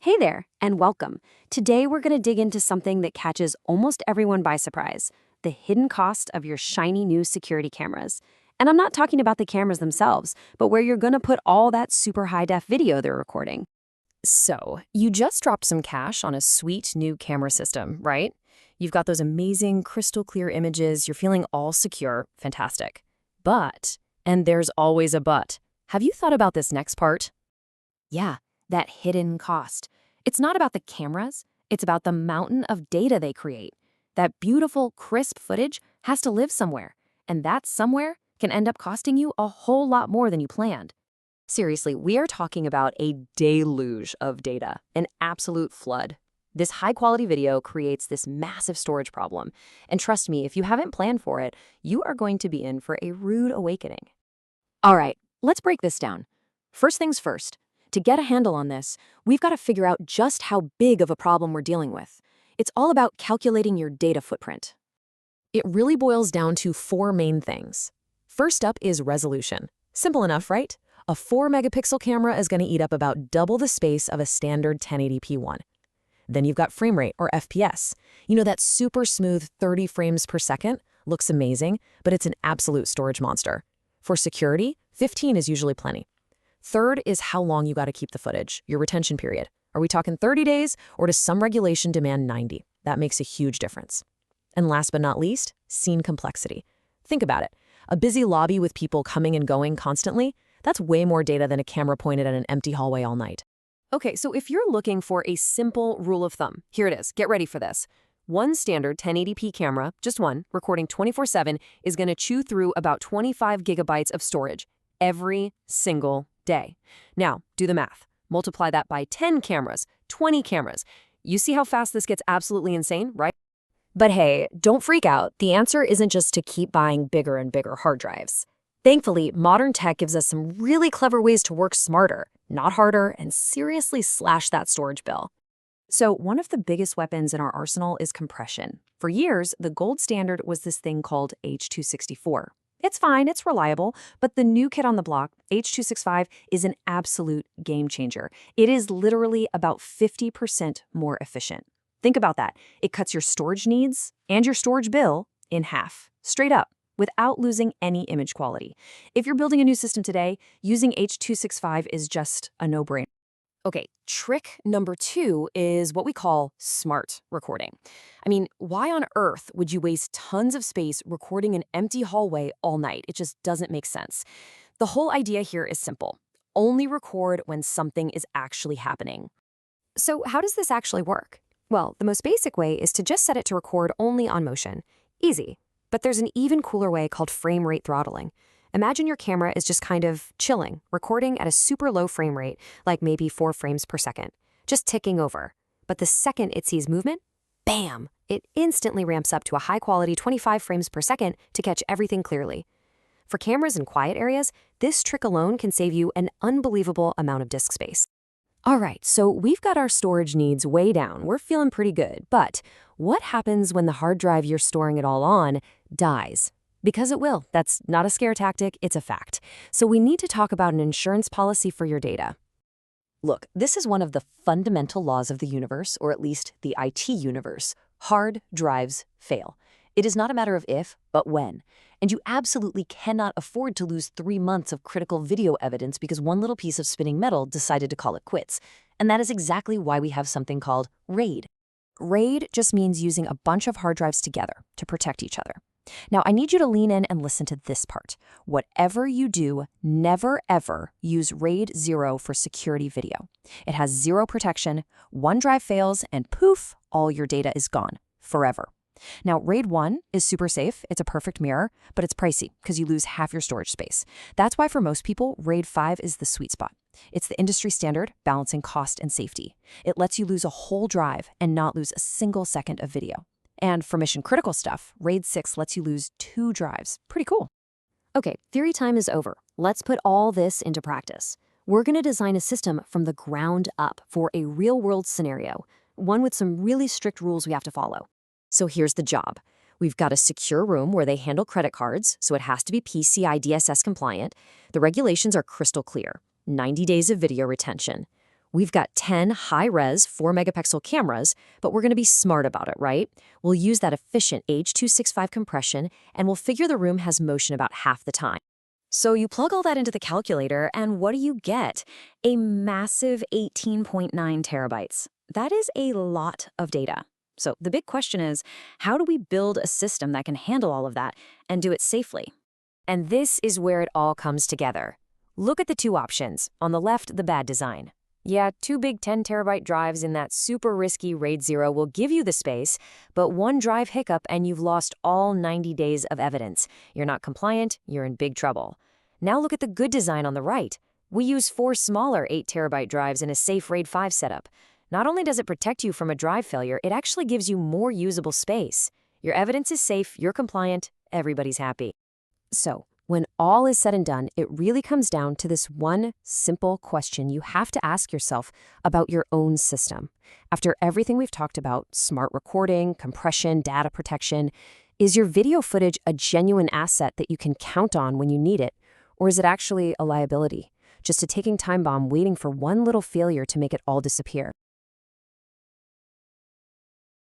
Hey there, and welcome. Today we're going to dig into something that catches almost everyone by surprise, the hidden cost of your shiny new security cameras. And I'm not talking about the cameras themselves, but where you're going to put all that super high-def video they're recording. So, you just dropped some cash on a sweet new camera system, right? You've got those amazing crystal clear images, you're feeling all secure, fantastic. But, and there's always a but, have you thought about this next part? Yeah, that hidden cost. It's not about the cameras, it's about the mountain of data they create. That beautiful, crisp footage has to live somewhere, and that somewhere can end up costing you a whole lot more than you planned. Seriously, we are talking about a deluge of data, an absolute flood. This high-quality video creates this massive storage problem, and trust me, if you haven't planned for it, you are going to be in for a rude awakening. All right, let's break this down. First things first. To get a handle on this, we've got to figure out just how big of a problem we're dealing with. It's all about calculating your data footprint. It really boils down to four main things. First up is resolution. Simple enough, right? A 4-megapixel camera is going to eat up about double the space of a standard 1080p one. Then you've got frame rate, or FPS. You know, that super smooth 30 frames per second looks amazing, but it's an absolute storage monster. For security, 15 is usually plenty. Third is how long you got to keep the footage, your retention period. Are we talking 30 days, or does some regulation demand 90? That makes a huge difference. And last but not least, scene complexity. Think about it. A busy lobby with people coming and going constantly, that's way more data than a camera pointed at an empty hallway all night. Okay, so if you're looking for a simple rule of thumb, here it is. Get ready for this. One standard 1080p camera, just one, recording 24/7, is going to chew through about 25 gigabytes of storage every single day. Now, do the math. Multiply that by 10 cameras, 20 cameras. You see how fast this gets absolutely insane, right? But hey, don't freak out. The answer isn't just to keep buying bigger and bigger hard drives. Thankfully, modern tech gives us some really clever ways to work smarter, not harder, and seriously slash that storage bill. So one of the biggest weapons in our arsenal is compression. For years, the gold standard was this thing called H.264. It's fine, it's reliable, but the new kid on the block, H.265, is an absolute game changer. It is literally about 50% more efficient. Think about that. It cuts your storage needs and your storage bill in half, straight up, without losing any image quality. If you're building a new system today, using H.265 is just a no-brainer. Okay, trick number 2 is what we call smart recording. I mean, why on earth would you waste tons of space recording an empty hallway all night? It just doesn't make sense. The whole idea here is simple. Only record when something is actually happening. So how does this actually work? Well, the most basic way is to just set it to record only on motion. Easy. But there's an even cooler way called frame rate throttling. Imagine your camera is just kind of chilling, recording at a super low frame rate, like maybe 4 frames per second, just ticking over. But the second it sees movement, bam, it instantly ramps up to a high-quality 25 frames per second to catch everything clearly. For cameras in quiet areas, this trick alone can save you an unbelievable amount of disk space. All right, so we've got our storage needs way down. We're feeling pretty good. But what happens when the hard drive you're storing it all on dies? Because it will. That's not a scare tactic, it's a fact. So we need to talk about an insurance policy for your data. Look, this is one of the fundamental laws of the universe, or at least the IT universe. Hard drives fail. It is not a matter of if, but when. And you absolutely cannot afford to lose 3 months of critical video evidence because one little piece of spinning metal decided to call it quits. And that is exactly why we have something called RAID. RAID just means using a bunch of hard drives together to protect each other. Now, I need you to lean in and listen to this part. Whatever you do, never ever use RAID 0 for security video. It has 0 protection, one drive fails, and poof, all your data is gone, forever. Now, RAID 1 is super safe, it's a perfect mirror, but it's pricey because you lose half your storage space. That's why for most people, RAID 5 is the sweet spot. It's the industry standard, balancing cost and safety. It lets you lose a whole drive and not lose a single second of video. And for mission-critical stuff, RAID 6 lets you lose 2 drives. Pretty cool. Okay, theory time is over. Let's put all this into practice. We're going to design a system from the ground up for a real-world scenario, one with some really strict rules we have to follow. So here's the job. We've got a secure room where they handle credit cards, so it has to be PCI-DSS compliant. The regulations are crystal clear. 90 days of video retention. We've got 10 high-res 4-megapixel cameras, but we're going to be smart about it, right? We'll use that efficient H.265 compression, and we'll figure the room has motion about half the time. So you plug all that into the calculator, and what do you get? A massive 18.9 terabytes. That is a lot of data. So the big question is, how do we build a system that can handle all of that and do it safely? And this is where it all comes together. Look at the two options. On the left, the bad design. Yeah, two big 10-terabyte drives in that super risky RAID 0 will give you the space, but one drive hiccup and you've lost all 90 days of evidence. You're not compliant, you're in big trouble. Now look at the good design on the right. We use 4 smaller 8-terabyte drives in a safe RAID 5 setup. Not only does it protect you from a drive failure, it actually gives you more usable space. Your evidence is safe, you're compliant, everybody's happy. So, when all is said and done, it really comes down to this one simple question you have to ask yourself about your own system. After everything we've talked about, smart recording, compression, data protection, is your video footage a genuine asset that you can count on when you need it? Or is it actually a liability? Just a ticking time bomb waiting for one little failure to make it all disappear?